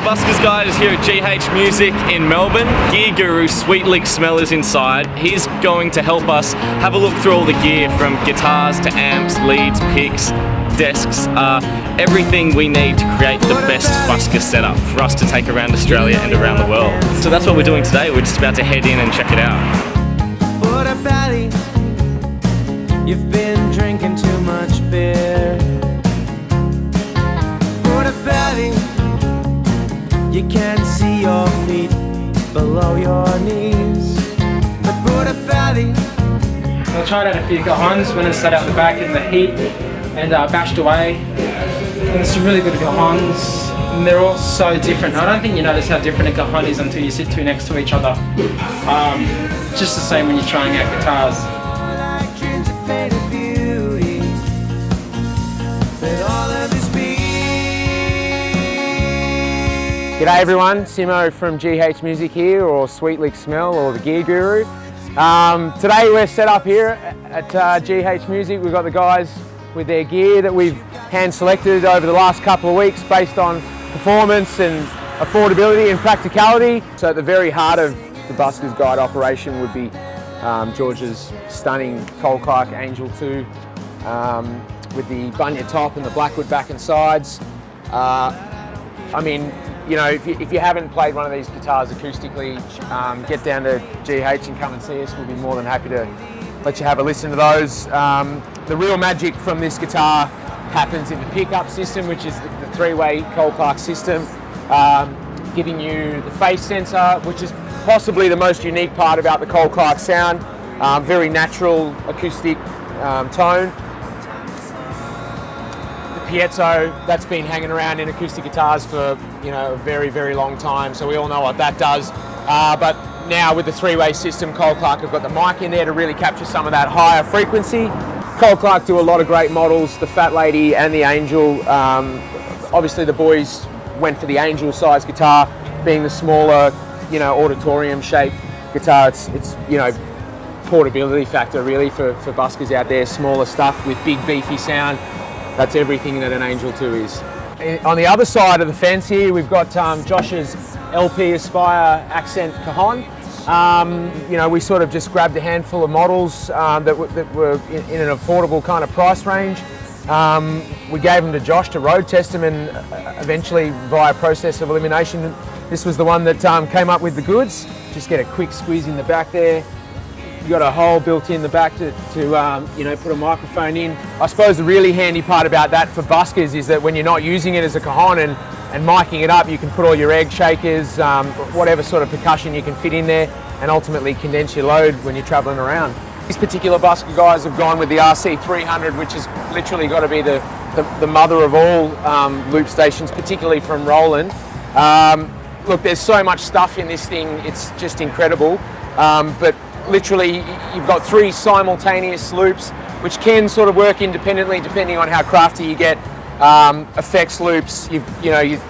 Buskers guide is here at GH Music in Melbourne. Gear guru Sweet Lick Smell is inside. He's going to help us have a look through all the gear, from guitars to amps, leads, picks, desks, everything we need to create the best busker setup for us to take around Australia and around the world. So that's what we're doing today. We're just about to head in and check it out. What a valley, you've been drinking too much beer. What a valley, you can't see your feet below your knees. But Buddha Valley. I tried out a few Cajons when I sat out the back in the heat and bashed away. And there's some really good Cajons, and they're all so different. I don't think you notice how different a Cajon is until you sit two next to each other. It's just the same when you're trying out guitars. G'day everyone, Simmo from GH Music here, or Sweet Lick Smell, or the Gear Guru. Today we're set up here at GH Music. We've got the guys with their gear that we've hand selected over the last couple of weeks based on performance and affordability and practicality. So at the very heart of the Buskers Guide operation would be George's stunning Coal Clark Angel 2 with the bunya top and the blackwood back and sides. I mean, you know, if you haven't played one of these guitars acoustically, get down to GH and come and see us. We'll be more than happy to let you have a listen to those. The real magic from this guitar happens in the pickup system, which is the three-way Coal Clark system, giving you the phase sensor, which is possibly the most unique part about the Coal Clark sound. Very natural acoustic tone. Piezo, that's been hanging around in acoustic guitars for, you know, a very, very long time, so we all know what that does. But now with the three-way system, Coal Clark have got the mic in there to really capture some of that higher frequency. Coal Clark do a lot of great models, the Fat Lady and the Angel. Obviously the boys went for the Angel size guitar, being the smaller, you know, auditorium shaped guitar. It's you know, portability factor really for buskers out there, smaller stuff with big beefy sound. That's everything that an Angel 2 is. On the other side of the fence here, we've got Josh's LP Aspire Accent Cajon. You know, we sort of just grabbed a handful of models that were in an affordable kind of price range. We gave them to Josh to road test them, and eventually, via process of elimination, this was the one that came up with the goods. Just get a quick squeeze in the back there. You've got a hole built in the back to you know, put a microphone in. I suppose the really handy part about that for buskers is that when you're not using it as a Cajon and micing it up, you can put all your egg shakers, whatever sort of percussion you can fit in there, and ultimately condense your load when you're traveling around. These particular busker guys have gone with the RC300, which has literally got to be the mother of all loop stations, particularly from Roland. Look, there's so much stuff in this thing, it's just incredible. But literally, you've got three simultaneous loops, which can sort of work independently depending on how crafty you get. Effects loops, you know, your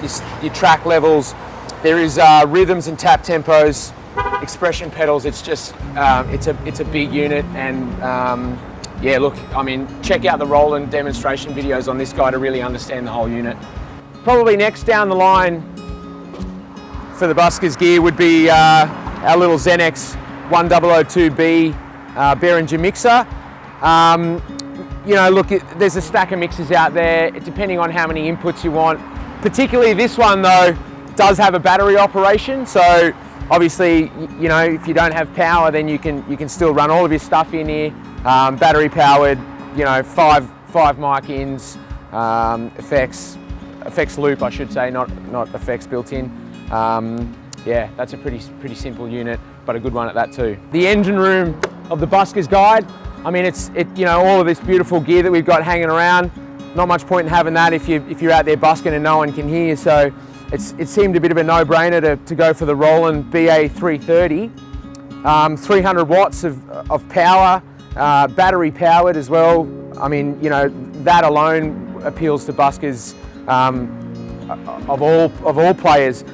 track levels. There is rhythms and tap tempos, expression pedals. It's just, it's a big unit, and yeah, look, I mean, check out the Roland demonstration videos on this guy to really understand the whole unit. Probably next down the line for the Buskers gear would be our little Zenex 1002B Behringer mixer. You know, look, there's a stack of mixers out there, depending on how many inputs you want. Particularly this one though, does have a battery operation, so obviously, you know, if you don't have power, then you can still run all of your stuff in here. Battery powered, you know, five mic ins, effects loop, I should say, not effects built in. Yeah, that's a pretty simple unit, but a good one at that too. The engine room of the Buskers Guide. I mean, you know, all of this beautiful gear that we've got hanging around. Not much point in having that if you're out there busking and no one can hear. So it seemed a bit of a no-brainer to go for the Roland BA330. 300 watts of power, battery powered as well. I mean, you know, that alone appeals to buskers of all players.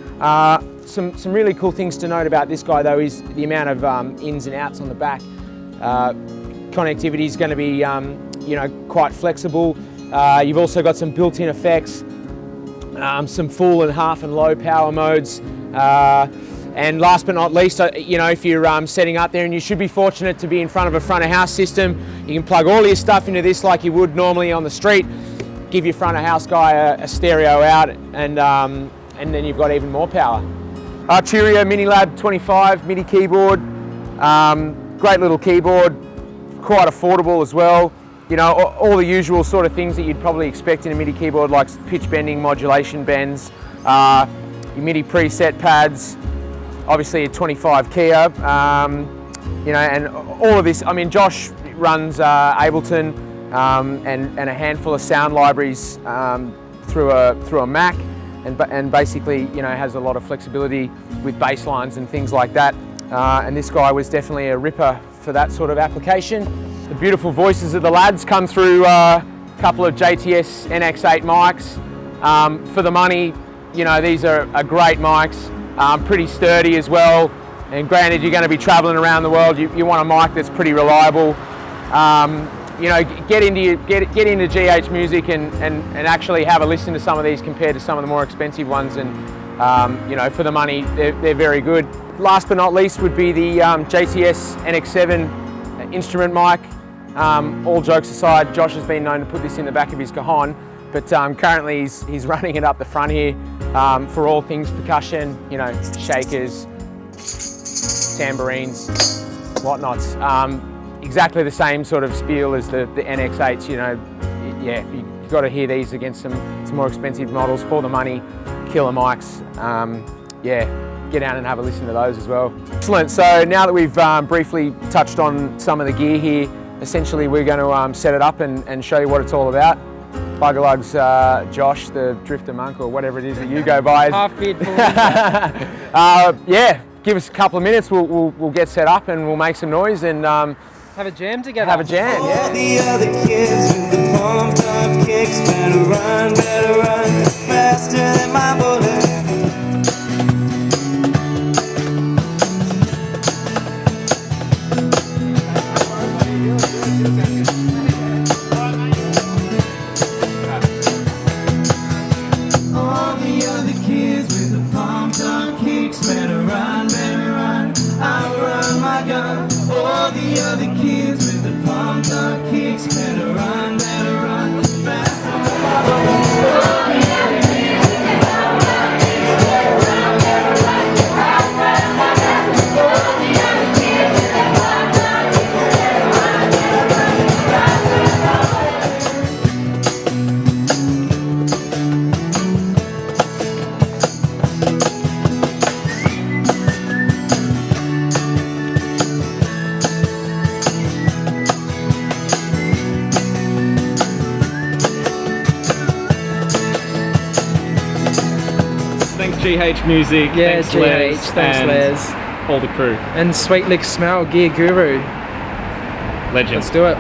Some really cool things to note about this guy though is the amount of ins and outs on the back. Connectivity is going to be you know, quite flexible. You've also got some built-in effects. some full and half and low power modes. And last but not least, you know, if you're setting up there, and you should be fortunate to be in front of a front of house system, you can plug all your stuff into this like you would normally on the street, give your front of house guy a stereo out, and then you've got even more power. Arturia Minilab 25 MIDI keyboard, great little keyboard, quite affordable as well. You know, all the usual sort of things that you'd probably expect in a MIDI keyboard, like pitch bending, modulation bends, your MIDI preset pads, obviously a 25 keyer, you know, and all of this. I mean, Josh runs Ableton and a handful of sound libraries through a Mac, and basically, you know, has a lot of flexibility with bass lines and things like that. And this guy was definitely a ripper for that sort of application. The beautiful voices of the lads come through a couple of JTS NX8 mics. For the money, you know, these are great mics. Pretty sturdy as well, and granted, you're going to be traveling around the world, you want a mic that's pretty reliable. You know, get into GH Music and actually have a listen to some of these compared to some of the more expensive ones, and you know, for the money, they're very good. Last but not least would be the JTS NX7 instrument mic. All jokes aside, Josh has been known to put this in the back of his Cajon, but currently he's running it up the front here for all things percussion, you know, shakers, tambourines, whatnots. Exactly the same sort of spiel as the NX8s, you know. Yeah, you've got to hear these against some more expensive models for the money, killer mics. Yeah, get down and have a listen to those as well. Excellent, so now that we've briefly touched on some of the gear here, essentially we're going to set it up and show you what it's all about. Buggerlugs, Josh, the Drifter Monk, or whatever it is that you go by. Half beard. Yeah, give us a couple of minutes, we'll get set up and we'll make some noise and have a jam together. Have a jam, yeah. All the other kids with the pumped up kicks better run faster than my bullet. All the other kids with the pumped up kicks better run, I run my gun. All the other kids with the pumped up kicks better run faster than my bullet. Thanks GH Music, Yeah, thanks GH, Les, thanks and Les. all the crew. And Sweet Lick Smell, Gear Guru. Legend. Let's do it.